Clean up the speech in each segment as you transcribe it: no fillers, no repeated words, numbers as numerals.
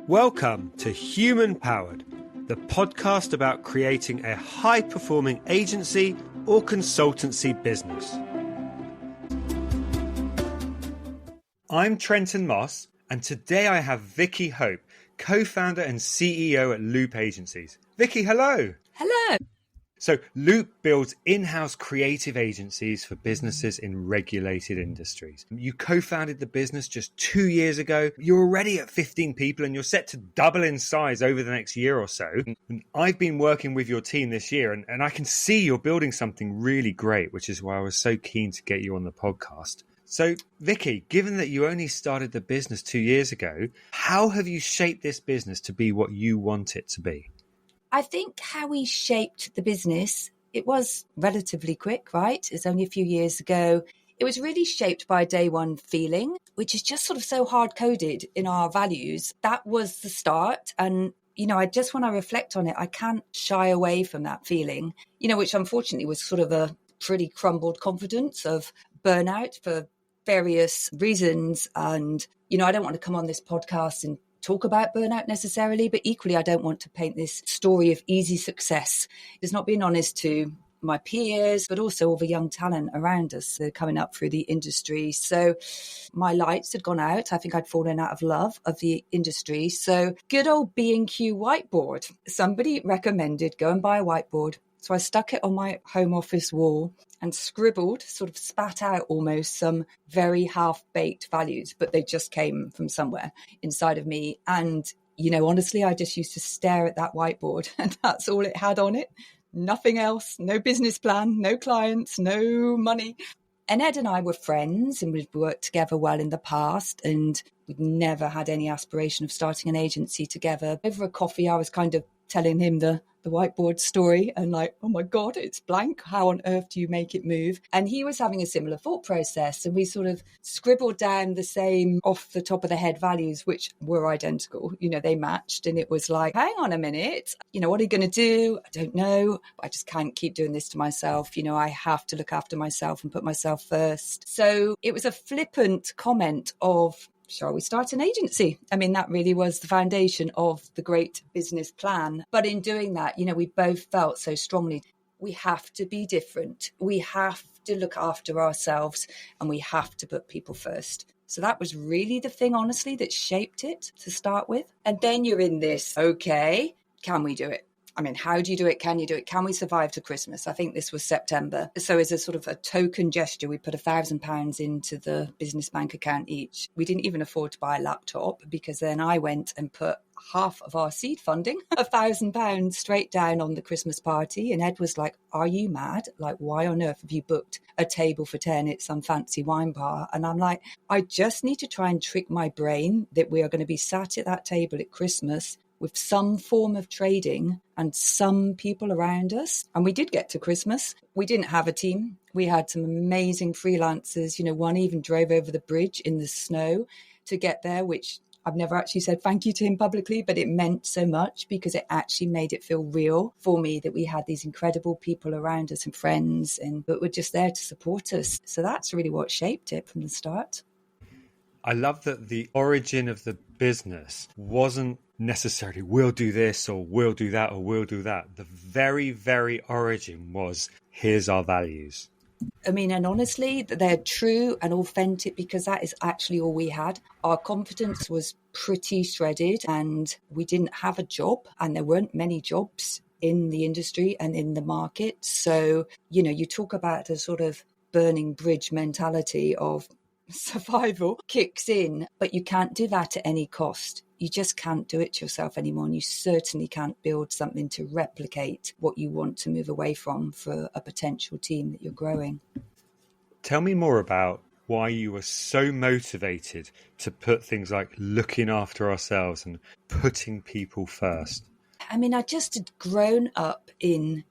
Welcome to Human Powered, the podcast about creating a high-performing agency or consultancy business. I'm Trenton Moss, and today I have Vicky Hope, co-founder and CEO at Loop Agencies. Vicky, hello. Hello. So Loop builds in-house creative agencies for businesses in regulated industries. You co-founded the business just 2 years ago. You're already at 15 people and you're set to double in size over the next year or so. And I've been working with your team this year and I can see you're building something really great, which is why I was so keen to get you on the podcast. So, Vicky, given that you only started the business 2 years ago, how have you shaped this business to be what you want it to be? I think how we shaped the business, it was relatively quick, right? It's only a few years ago. It was really shaped by a day one feeling, which is just sort of so hard coded in our values. That was the start. And, I just when I reflect on it, I can't shy away from that feeling, which unfortunately was sort of a pretty crumbled confidence of burnout for various reasons. And, I don't want to come on this podcast and talk about burnout necessarily, but equally, I don't want to paint this story of easy success. It's not being honest to my peers, but also all the young talent around us coming up through the industry. So my lights had gone out. I think I'd fallen out of love of the industry. So good old B&Q whiteboard. Somebody recommended go and buy a whiteboard. So I stuck it on my home office wall and scribbled, sort of spat out almost some very half-baked values, but they just came from somewhere inside of me. And, honestly, I just used to stare at that whiteboard and that's all it had on it. Nothing else, no business plan, no clients, no money. And Ed and I were friends and we'd worked together well in the past and we'd never had any aspiration of starting an agency together. Over a coffee, I was kind of telling him the whiteboard story and like, oh my God, it's blank. How on earth do you make it move? And he was having a similar thought process. And we sort of scribbled down the same off the top of the head values, which were identical. They matched. And it was like, hang on a minute. What are you going to do? I don't know. I just can't keep doing this to myself. I have to look after myself and put myself first. So it was a flippant comment of, shall we start an agency? I mean, that really was the foundation of the great business plan. But in doing that, we both felt so strongly, we have to be different. We have to look after ourselves and we have to put people first. So that was really the thing, honestly, that shaped it to start with. And then you're in this, okay, can we do it? I mean, how do you do it? Can you do it? Can we survive to Christmas? I think this was September. So as a sort of a token gesture, we put £1,000 into the business bank account each. We didn't even afford to buy a laptop because then I went and put half of our seed funding, £1,000 straight down on the Christmas party. And Ed was like, are you mad? Like, why on earth have you booked a table for 10 at some fancy wine bar? And I'm like, I just need to try and trick my brain that we are going to be sat at that table at Christmas with some form of trading and some people around us. And we did get to Christmas. We didn't have a team. We had some amazing freelancers. One even drove over the bridge in the snow to get there, which I've never actually said thank you to him publicly, but it meant so much because it actually made it feel real for me that we had these incredible people around us and friends and that were just there to support us. So that's really what shaped it from the start. I love that the origin of the business wasn't necessarily we'll do this or we'll do that or we'll do that. The very, very origin was here's our values. I mean, and honestly, they're true and authentic because that is actually all we had. Our confidence was pretty shredded and we didn't have a job and there weren't many jobs in the industry and in the market. So, you talk about the sort of burning bridge mentality of survival kicks in, but you can't do that at any cost. You just can't do it to yourself anymore. And you certainly can't build something to replicate what you want to move away from for a potential team that you're growing. Tell me more about why you were so motivated to put things like looking after ourselves and putting people first. I mean, I just had grown up in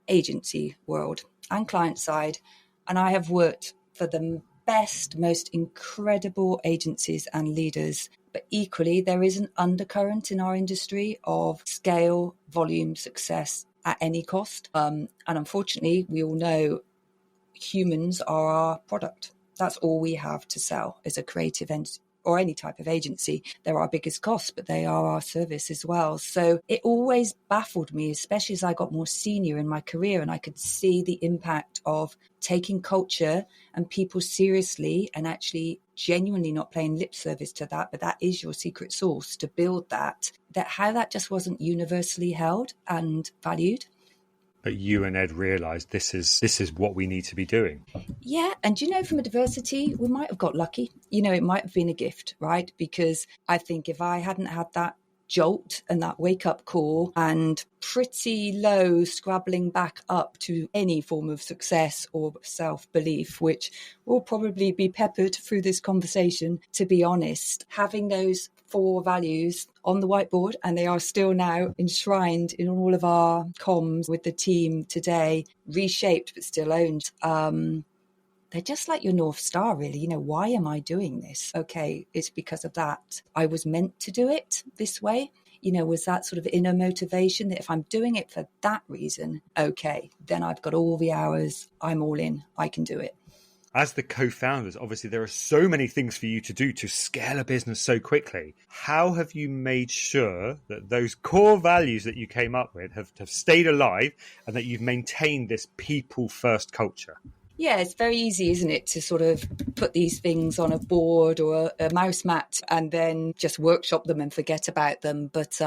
agency world and client side, and I have worked for the best, most incredible agencies and leaders. But equally, there is an undercurrent in our industry of scale, volume, success at any cost. And unfortunately, we all know humans are our product. That's all we have to sell as a creative or any type of agency, they're our biggest cost, but they are our service as well. So it always baffled me, especially as I got more senior in my career and I could see the impact of taking culture and people seriously and actually genuinely not playing lip service to that, but that is your secret sauce to build that how that just wasn't universally held and valued. But you and Ed realised this is what we need to be doing. Yeah. And from a diversity, we might have got lucky. It might have been a gift, right? Because I think if I hadn't had that jolt and that wake up call and pretty low scrabbling back up to any form of success or self-belief, which will probably be peppered through this conversation, to be honest, having those 4 values on the whiteboard, and they are still now enshrined in all of our comms with the team today, reshaped but still owned. They're just like your North Star, really. Why am I doing this? Okay, it's because of that. I was meant to do it this way. Was that sort of inner motivation that if I'm doing it for that reason, okay, then I've got all the hours, I'm all in, I can do it. As the co-founders, obviously there are so many things for you to do to scale a business so quickly. How have you made sure that those core values that you came up with have stayed alive and that you've maintained this people-first culture? Yeah, it's very easy, isn't it, to sort of put these things on a board or a mouse mat and then just workshop them and forget about them. But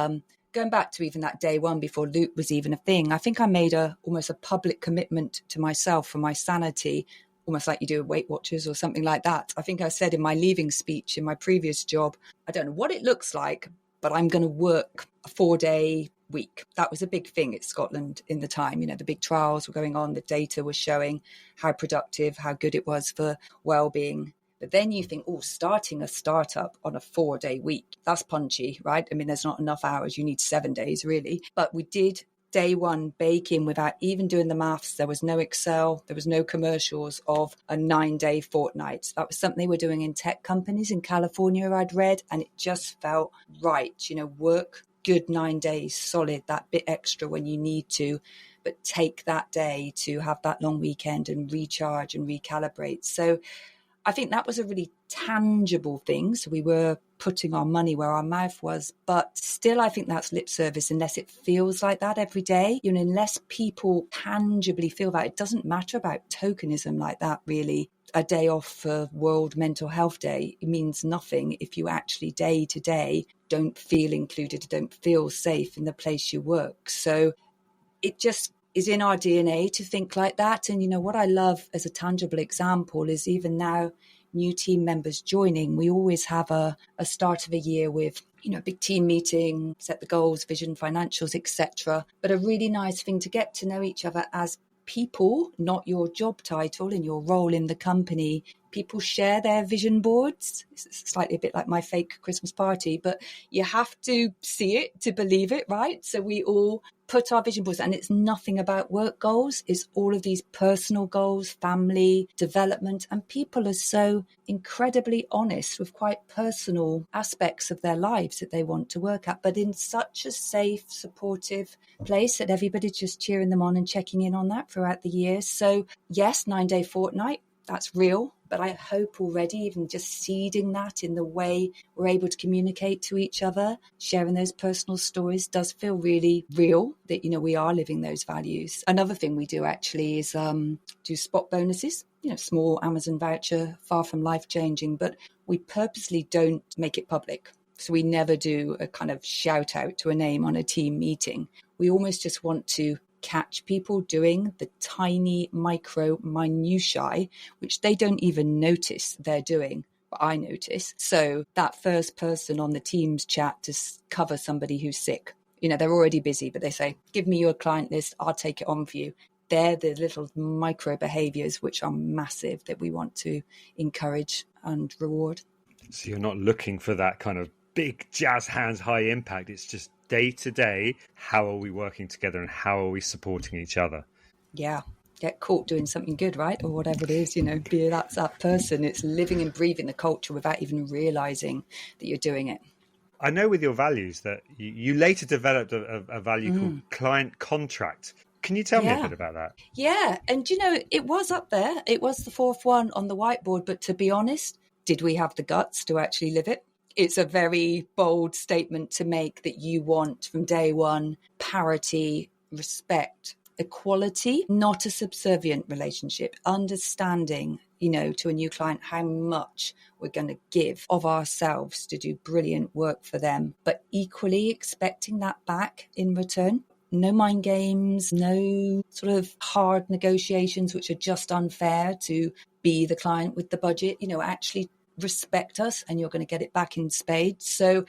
going back to even that day one before Loop was even a thing, I think I made almost a public commitment to myself for my sanity, almost like you do with Weight Watchers or something like that. I think I said in my leaving speech in my previous job, I don't know what it looks like, but I'm going to work a 4-day week. That was a big thing at Scotland in the time. The big trials were going on, the data was showing how productive, how good it was for well-being. But then you think, starting a startup on a 4-day week, that's punchy, right? I mean, there's not enough hours. You need 7 days, really. But we did day one bake in, without even doing the maths. There was no Excel, there was no commercials, of a 9-day fortnight. That was something they were doing in tech companies in California, I'd read, and it just felt right. Work good 9 days solid, that bit extra when you need to, but take that day to have that long weekend and recharge and recalibrate. So I think that was a really tangible thing. So we were putting our money where our mouth was, but still I think that's lip service unless it feels like that every day. Unless people tangibly feel that. It doesn't matter about tokenism like that, really. A day off for World Mental Health Day, it means nothing if you actually day to day don't feel included, don't feel safe in the place you work. So it just is in our DNA to think like that. And what I love as a tangible example is even now, new team members joining, we always have a start of a year with a big team meeting, set the goals, vision, financials, etc. But a really nice thing to get to know each other as people, not your job title and your role in the company. People share their vision boards. It's slightly a bit like my fake Christmas party, but you have to see it to believe it, right? So we all put our vision boards, and it's nothing about work goals. It's all of these personal goals, family, development, and people are so incredibly honest with quite personal aspects of their lives that they want to work at, but in such a safe, supportive place that everybody's just cheering them on and checking in on that throughout the year. So yes, 9-day fortnight, that's real. But I hope already, even just seeding that in the way we're able to communicate to each other, sharing those personal stories does feel really real, that, we are living those values. Another thing we do actually is do spot bonuses, small Amazon voucher, far from life-changing, but we purposely don't make it public. So we never do a kind of shout out to a name on a team meeting. We almost just want to catch people doing the tiny micro minutiae, which they don't even notice they're doing, but I notice. So that first person on the Teams chat to cover somebody who's sick, they're already busy, but they say, give me your client list, I'll take it on for you. They're the little micro behaviors which are massive that we want to encourage and reward. So you're not looking for that kind of big jazz hands, high impact. It's just day to day, how are we working together and how are we supporting each other? Yeah. Get caught doing something good, right? Or whatever it is, be that's that person. It's living and breathing the culture without even realizing that you're doing it. I know with your values that you later developed a value called client contract. Can you tell me a bit about that? Yeah. And, it was up there. It was the 4th one on the whiteboard. But to be honest, Did we have the guts to actually live it? It's a very bold statement to make that you want from day one parity, respect, equality, not a subservient relationship, understanding, to a new client how much we're going to give of ourselves to do brilliant work for them, but equally expecting that back in return. No mind games, no sort of hard negotiations which are just unfair to be the client with the budget, actually respect us and you're going to get it back in spades. So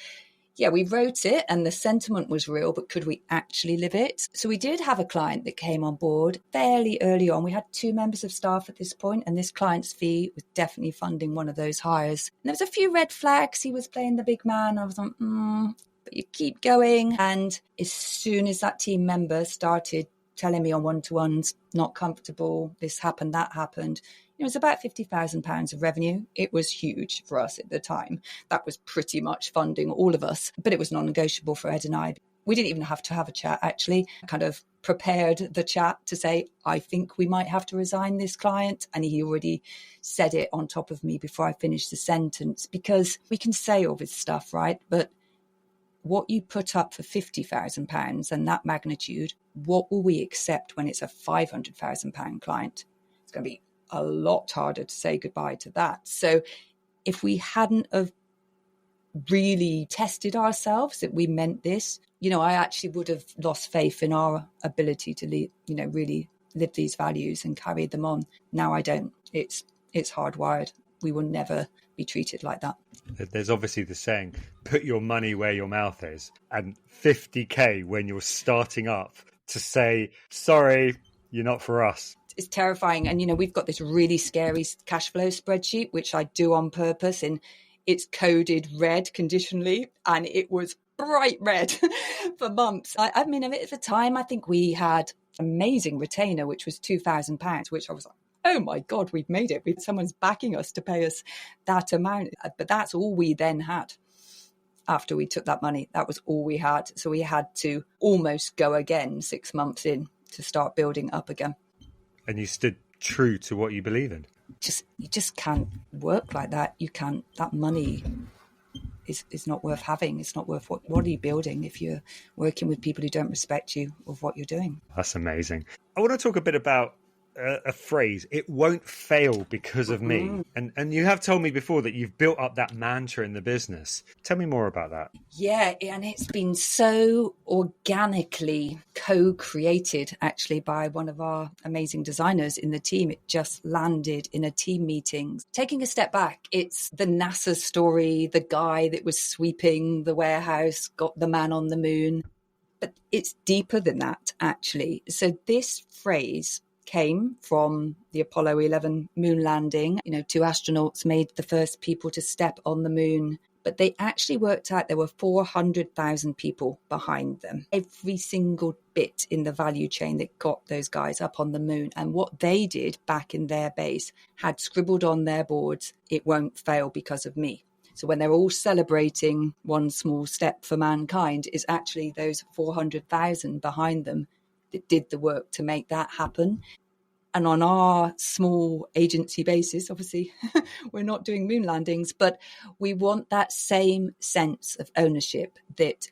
yeah, we wrote it and the sentiment was real, but could we actually live it? So we did have a client that came on board fairly early on. We had 2 members of staff at this point, and this client's fee was definitely funding one of those hires. And there was a few red flags. He was playing the big man. I was like, but you keep going. And as soon as that team member started telling me on one-to-ones, not comfortable, this happened, that happened, it was about £50,000 of revenue. It was huge for us at the time. That was pretty much funding all of us, but it was non-negotiable for Ed and I. We didn't even have to have a chat, actually. I kind of prepared the chat to say, I think we might have to resign this client. And he already said it on top of me before I finished the sentence, because we can say all this stuff, right? But what you put up for £50,000 and that magnitude, what will we accept when it's a £500,000 client? It's going to be a lot harder to say goodbye to that. So if we hadn't have really tested ourselves that we meant this, I actually would have lost faith in our ability to really live these values and carry them on. Now I don't. It's hardwired. We will never be treated like that. There's obviously the saying, put your money where your mouth is, and 50k when you're starting up to say, sorry, you're not for us. It's terrifying. And, we've got this really scary cash flow spreadsheet, which I do on purpose, and it's coded red conditionally, and it was bright red for months. I mean, at the time, I think we had amazing retainer, which was £2,000, which I was like, oh my God, we've made it. Someone's backing us to pay us that amount. But that's all we then had. After we took that money, that was all we had. So we had to almost go again 6 months in to start building up again. And you stood true to what you believe in. You just can't work like that. You can't. That money is not worth having. It's not worth what are you building if you're working with people who don't respect you of what you're doing. That's amazing. I want to talk a bit about a phrase, it won't fail because of me. And you have told me before that you've built up that mantra in the business. Tell me more about that. Yeah, and it's been so organically co-created actually by one of our amazing designers in the team. It just landed in a team meeting. Taking a step back, it's the NASA story, the guy that was sweeping the warehouse, got the man on the moon. But it's deeper than that, actually. So this phrase came from the Apollo 11 moon landing. 2 astronauts made the first people to step on the moon, but they actually worked out there were 400,000 people behind them. Every single bit in the value chain that got those guys up on the moon. And what they did back in their base had scribbled on their boards, it won't fail because of me. So when they're all celebrating one small step for mankind, it's actually those 400,000 behind them that did the work to make that happen. And on our small agency basis, obviously, we're not doing moon landings, but we want that same sense of ownership that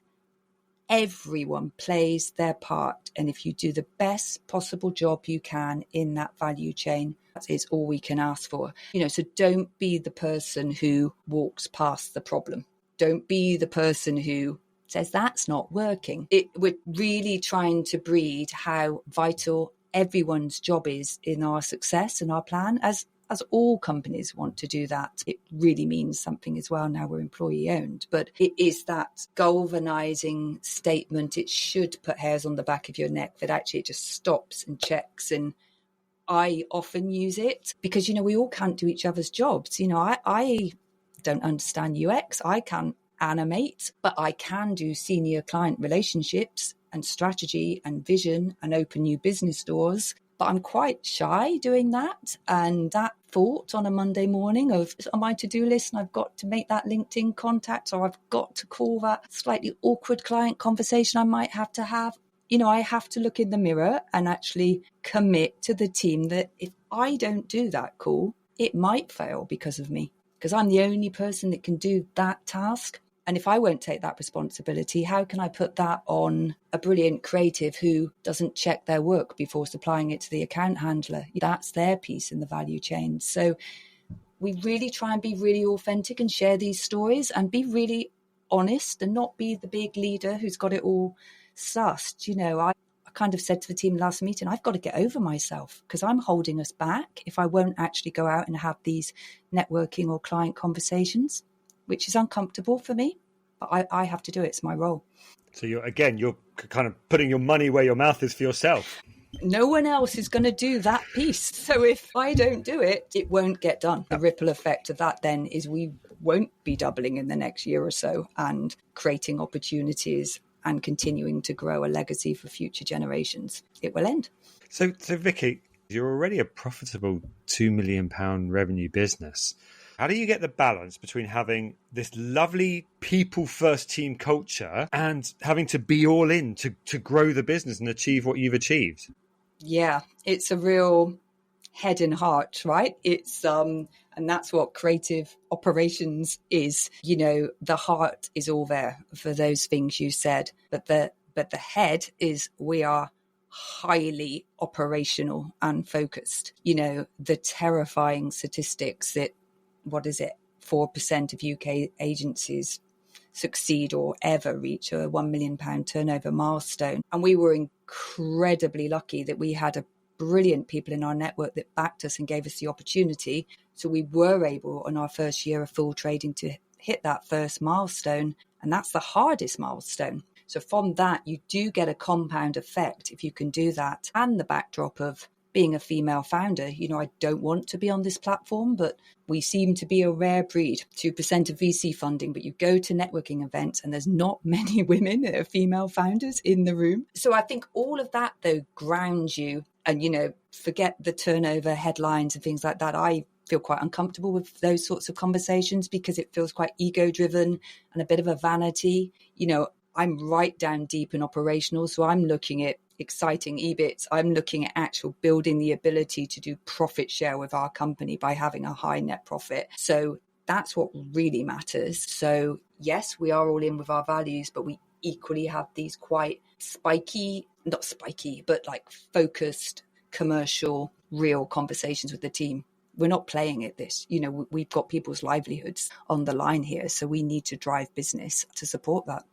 everyone plays their part. And if you do the best possible job you can in that value chain, that is all we can ask for. So don't be the person who walks past the problem. Don't be the person who says that's not working. We're really trying to breed how vital everyone's job is in our success and our plan, as all companies want to do that. It really means something as well. Now we're employee owned, but it is that galvanizing statement. It should put hairs on the back of your neck that actually it just stops and checks. And I often use it because, we all can't do each other's jobs. I don't understand UX. I can't animate, but I can do senior client relationships and strategy and vision and open new business doors. But I'm quite shy doing that. And that thought on a Monday morning of on my to-do list, and I've got to make that LinkedIn contact, or I've got to call that slightly awkward client conversation I might have to have. I have to look in the mirror and actually commit to the team that if I don't do that call, it might fail because of me. because I'm the only person that can do that task. And if I won't take that responsibility, how can I put that on a brilliant creative who doesn't check their work before supplying it to the account handler? That's their piece in the value chain. So we really try and be really authentic and share these stories and be really honest and not be the big leader who's got it all sussed. I kind of said to the team last meeting, I've got to get over myself because I'm holding us back if I won't actually go out and have these networking or client conversations, which is uncomfortable for me, but I have to do it. It's my role. So you're kind of putting your money where your mouth is for yourself. No one else is going to do that piece. So if I don't do it, it won't get done. The ripple effect of that then is we won't be doubling in the next year or so and creating opportunities and continuing to grow a legacy for future generations. It will end. So Vicky, you're already a profitable £2 million revenue business. How do you get the balance between having this lovely people-first team culture and having to be all in to grow the business and achieve what you've achieved? Yeah, it's a real head and heart, right? It's and that's what creative operations is. The heart is all there for those things you said, but the head is we are highly operational and focused. The terrifying statistics that 4% of UK agencies succeed or ever reach a £1 million turnover milestone. And we were incredibly lucky that we had brilliant people in our network that backed us and gave us the opportunity. So we were able in our first year of full trading to hit that first milestone. And that's the hardest milestone. So from that, you do get a compound effect if you can do that. And the backdrop of being a female founder, I don't want to be on this platform, but we seem to be a rare breed, 2% of VC funding, but you go to networking events and there's not many women that are female founders in the room. So I think all of that, though, grounds you and, forget the turnover headlines and things like that. I feel quite uncomfortable with those sorts of conversations because it feels quite ego driven and a bit of a vanity. I'm right down deep in operational. So I'm looking at exciting EBITs. I'm looking at actual building the ability to do profit share with our company by having a high net profit. So that's what really matters. So yes, we are all in with our values, but we equally have these quite not spiky, but like focused, commercial, real conversations with the team. We're not playing at this. We've got people's livelihoods on the line here. So we need to drive business to support that.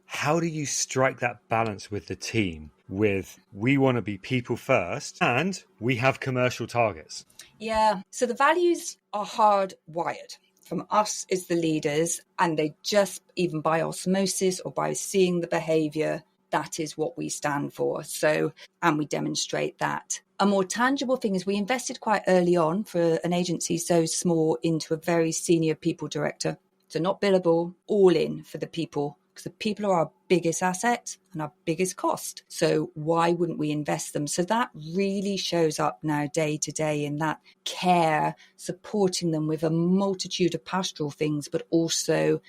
How do you strike that balance with the team with we want to be people first and we have commercial targets? Yeah. So the values are hardwired from us as the leaders, and they just, even by osmosis or by seeing the behavior, that is what we stand for. So, and we demonstrate that. A more tangible thing is we invested quite early on for an agency so small into a very senior people director. So not billable, all in for the people, because the people are our biggest asset and our biggest cost. So why wouldn't we invest them? So that really shows up now day to day in that care, supporting them with a multitude of pastoral things, but also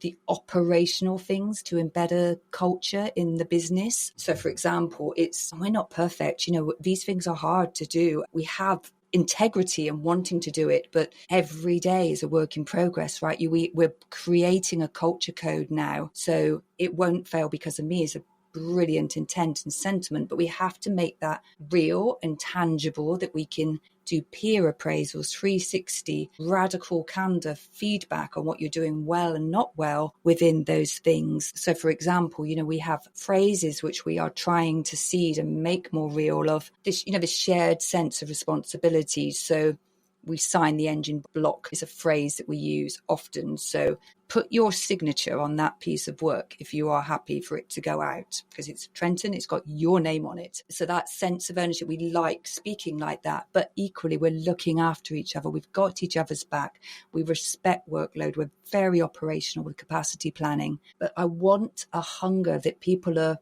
the operational things to embed a culture in the business. So for example, we're not perfect. These things are hard to do. We have integrity and wanting to do it, but every day is a work in progress, right? We're creating a culture code now, so it won't fail because of me. It's a brilliant intent and sentiment, but we have to make that real and tangible, that we can do peer appraisals, 360, radical candor feedback on what you're doing well and not well within those things. So for example, we have phrases which we are trying to seed and make more real of this, this shared sense of responsibility. So we sign the engine block is a phrase that we use often. So put your signature on that piece of work if you are happy for it to go out, because it's Trenton, it's got your name on it. So that sense of ownership, we like speaking like that, but equally we're looking after each other. We've got each other's back. We respect workload. We're very operational with capacity planning. But I want a hunger that people are,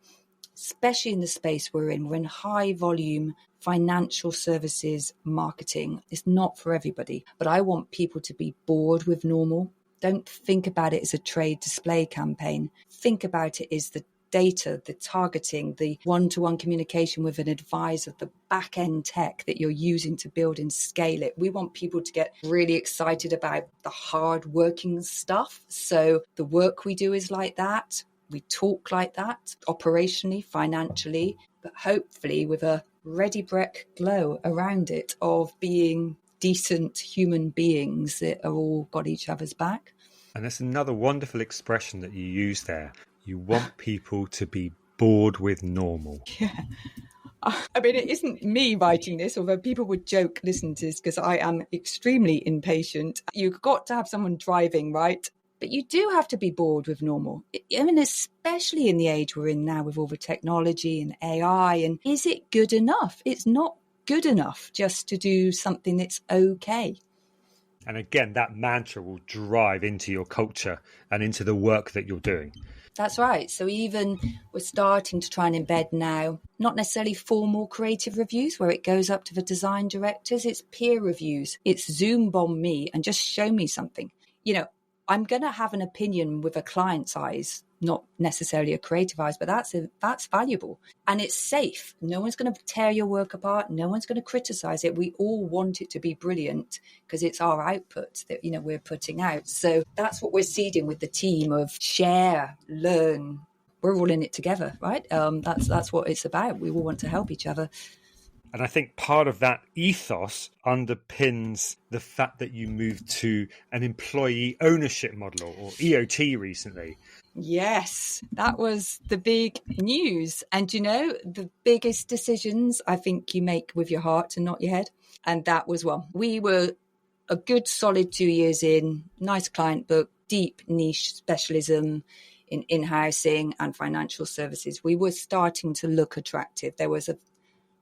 especially in the space we're in high volume financial services marketing. It's not for everybody, but I want people to be bored with normal. Don't think about it as a trade display campaign. Think about it as the data, the targeting, the one-to-one communication with an advisor, the back-end tech that you're using to build and scale it. We want people to get really excited about the hard-working stuff. So the work we do is like that. We talk like that, operationally, financially, but hopefully with a ready brick glow around it of being decent human beings that are all got each other's back. And that's another wonderful expression that you use there. You want people to be bored with normal. Yeah. I mean, it isn't me writing this, although people would joke listening to this because I am extremely impatient. You've got to have someone driving, right? But you do have to be bored with normal. I mean, especially in the age we're in now with all the technology and AI. And is it good enough? It's not good enough just to do something that's okay. And again, that mantra will drive into your culture and into the work that you're doing. That's right. So even we're starting to try and embed now, not necessarily formal creative reviews where it goes up to the design directors, it's peer reviews. It's Zoom bomb me and just show me something. You know, I'm going to have an opinion with a client's eyes, not necessarily a creative eyes, but that's valuable. And it's safe. No one's going to tear your work apart. No one's going to criticize it. We all want it to be brilliant because it's our output that, you know, we're putting out. So that's what we're seeding with the team of share, learn. We're all in it together, right? That's what it's about. We all want to help each other. And I think part of that ethos underpins the fact that you moved to an employee ownership model or EOT recently. Yes, that was the big news. And you know, the biggest decisions I think you make with your heart and not your head. And that was one. We were a good solid 2 years in, nice client book, deep niche specialism in in-housing and financial services. We were starting to look attractive. There was a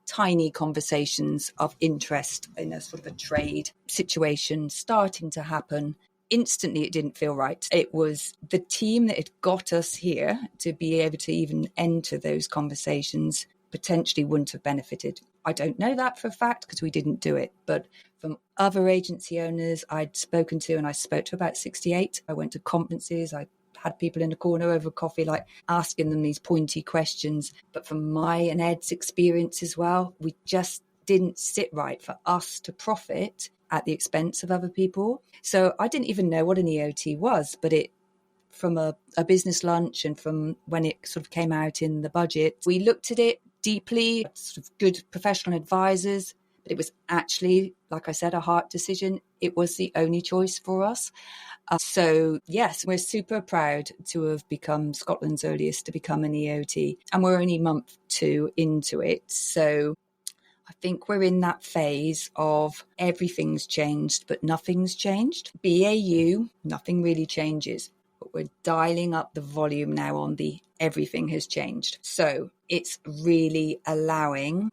tiny conversations of interest in a sort of a trade situation starting to happen. Instantly, it didn't feel right. It was the team that had got us here to be able to even enter those conversations potentially wouldn't have benefited. I don't know that for a fact because we didn't do it, but from other agency owners I'd spoken to, and I spoke to about 68. I went to conferences, I had people in the corner over coffee, like asking them these pointy questions. But from my and Ed's experience as well, we just didn't sit right for us to profit at the expense of other people. So I didn't even know what an EOT was, but it, from a business lunch and from when it sort of came out in the budget, we looked at it deeply, sort of good professional advisors, but it was actually, like I said, a heart decision. It was the only choice for us. So yes, we're super proud to have become Scotland's earliest to become an EOT, and we're only month 2 into it. So I think we're in that phase of everything's changed, but nothing's changed. BAU, nothing really changes, but we're dialing up the volume now on the everything has changed. So it's really allowing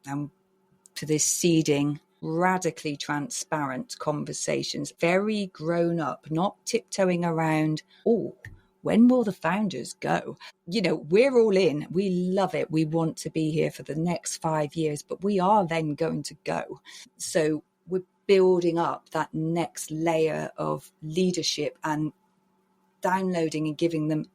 for this seeding radically transparent conversations, very grown up, not tiptoeing around, oh, when will the founders go? You know, we're all in. We love it. We want to be here for the next 5 years, but we are then going to go. So we're building up that next layer of leadership and downloading and giving them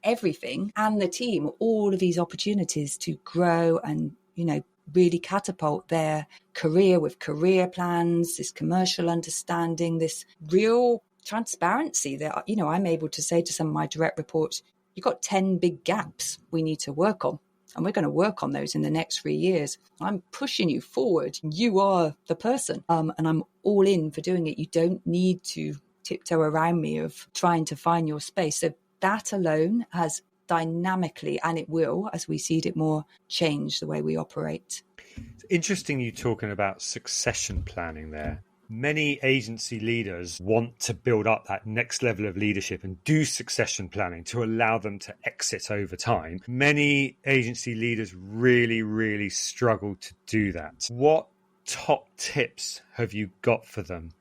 everything and the team all of these opportunities to grow and, you know, really catapult their career with career plans, this commercial understanding, this real transparency that, you know, I'm able to say to some of my direct reports, you've got 10 big gaps we need to work on. And we're going to work on those in the next 3 years. I'm pushing you forward. You are the person. And I'm all in for doing it. You don't need to tiptoe around me of trying to find your space. So that alone has dynamically, and it will, as we seed it more, change the way we operate. It's interesting you talking about succession planning there. Many agency leaders want to build up that next level of leadership and do succession planning to allow them to exit over time. Many agency leaders really, really struggle to do that. What top tips have you got for them?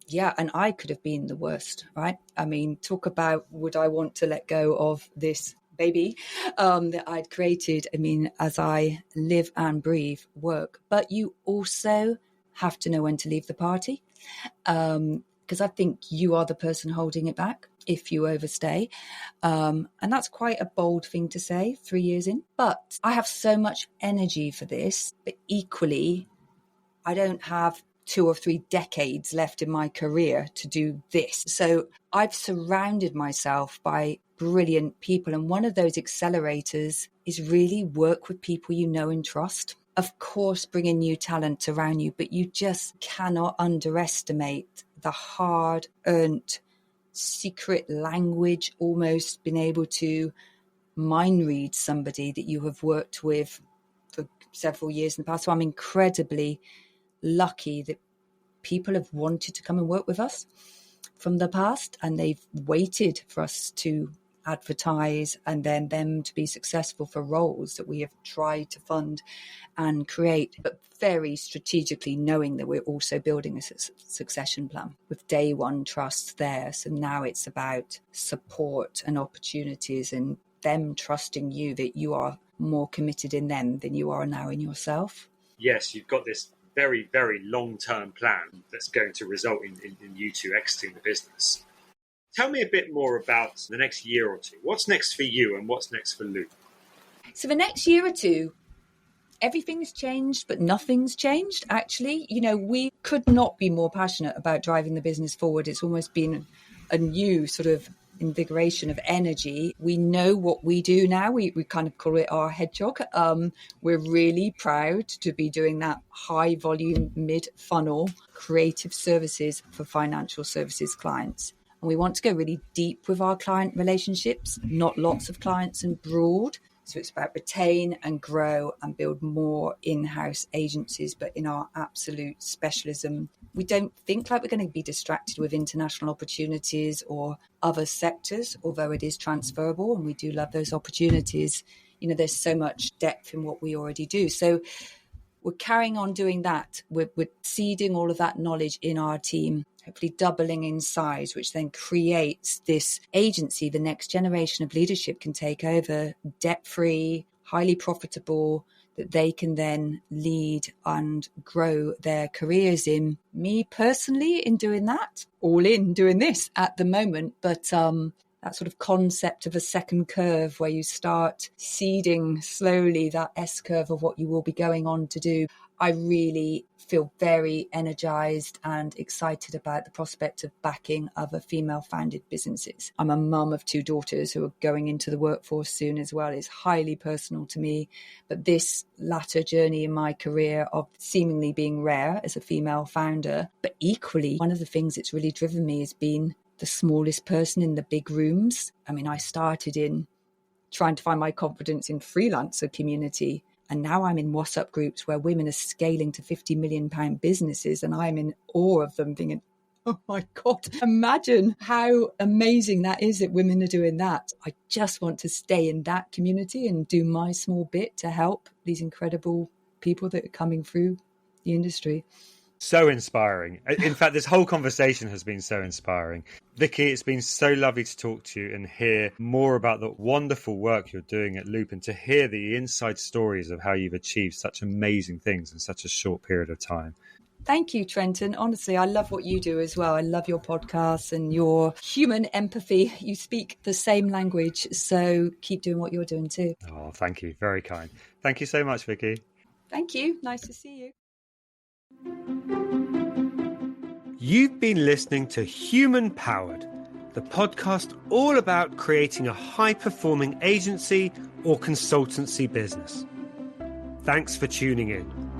Yeah, and I could have been the worst, right? I mean, talk about would I want to let go of this baby that I'd created, I mean, as I live and breathe work. But you also have to know when to leave the party. because I think you are the person holding it back if you overstay. And that's quite a bold thing to say 3 years in. But I have so much energy for this, but equally, I don't have 2 or 3 decades left in my career to do this. So I've surrounded myself by brilliant people. And one of those accelerators is really work with people you know and trust. Of course, bring in new talent around you, but you just cannot underestimate the hard-earned secret language, almost being able to mind read somebody that you have worked with for several years in the past. So I'm incredibly lucky that people have wanted to come and work with us from the past, and they've waited for us to advertise and then them to be successful for roles that we have tried to fund and create, but very strategically knowing that we're also building a succession plan with day one trust there. So now it's about support and opportunities and them trusting you that you are more committed in them than you are now in yourself. Yes, you've got this very, very long-term plan that's going to result in you two exiting the business. Tell me a bit more about the next year or two. What's next for you and what's next for Luke? So the next year or two, everything's changed, but nothing's changed, actually. You know, we could not be more passionate about driving the business forward. It's almost been a new sort of invigoration of energy. We know what we do now. We kind of call it our hedgehog. We're really proud to be doing that high volume, mid funnel creative services for financial services clients. And we want to go really deep with our client relationships, not lots of clients and broad. So it's about retain and grow and build more in-house agencies, but in our absolute specialism. We don't think like we're going to be distracted with international opportunities or other sectors, although it is transferable and we do love those opportunities. You know, there's so much depth in what we already do. So we're carrying on doing that. We're seeding all of that knowledge in our team, hopefully doubling in size, which then creates this agency the next generation of leadership can take over, debt-free, highly profitable, that they can then lead and grow their careers in. Me personally, in doing that, all in doing this at the moment, but that sort of concept of a second curve where you start seeding slowly that S-curve of what you will be going on to do. I really feel very energized and excited about the prospect of backing other female-founded businesses. I'm a mum of 2 daughters who are going into the workforce soon as well. It's highly personal to me. But this latter journey in my career of seemingly being rare as a female founder, but equally, one of the things that's really driven me has been the smallest person in the big rooms. I mean, I started in trying to find my confidence in freelancer community. And now I'm in WhatsApp groups where women are scaling to £50 million businesses. And I'm in awe of them thinking, oh my God, imagine how amazing that is that women are doing that. I just want to stay in that community and do my small bit to help these incredible people that are coming through the industry. So inspiring. In fact, this whole conversation has been so inspiring. Vicky, it's been so lovely to talk to you and hear more about the wonderful work you're doing at Loop and to hear the inside stories of how you've achieved such amazing things in such a short period of time. Thank you, Trenton. Honestly, I love what you do as well. I love your podcasts and your human empathy. You speak the same language, so keep doing what you're doing too. Oh, thank you. Very kind. Thank you so much, Vicky. Thank you. Nice to see you. You've been listening to Human Powered, the podcast all about creating a high-performing agency or consultancy business. Thanks for tuning in.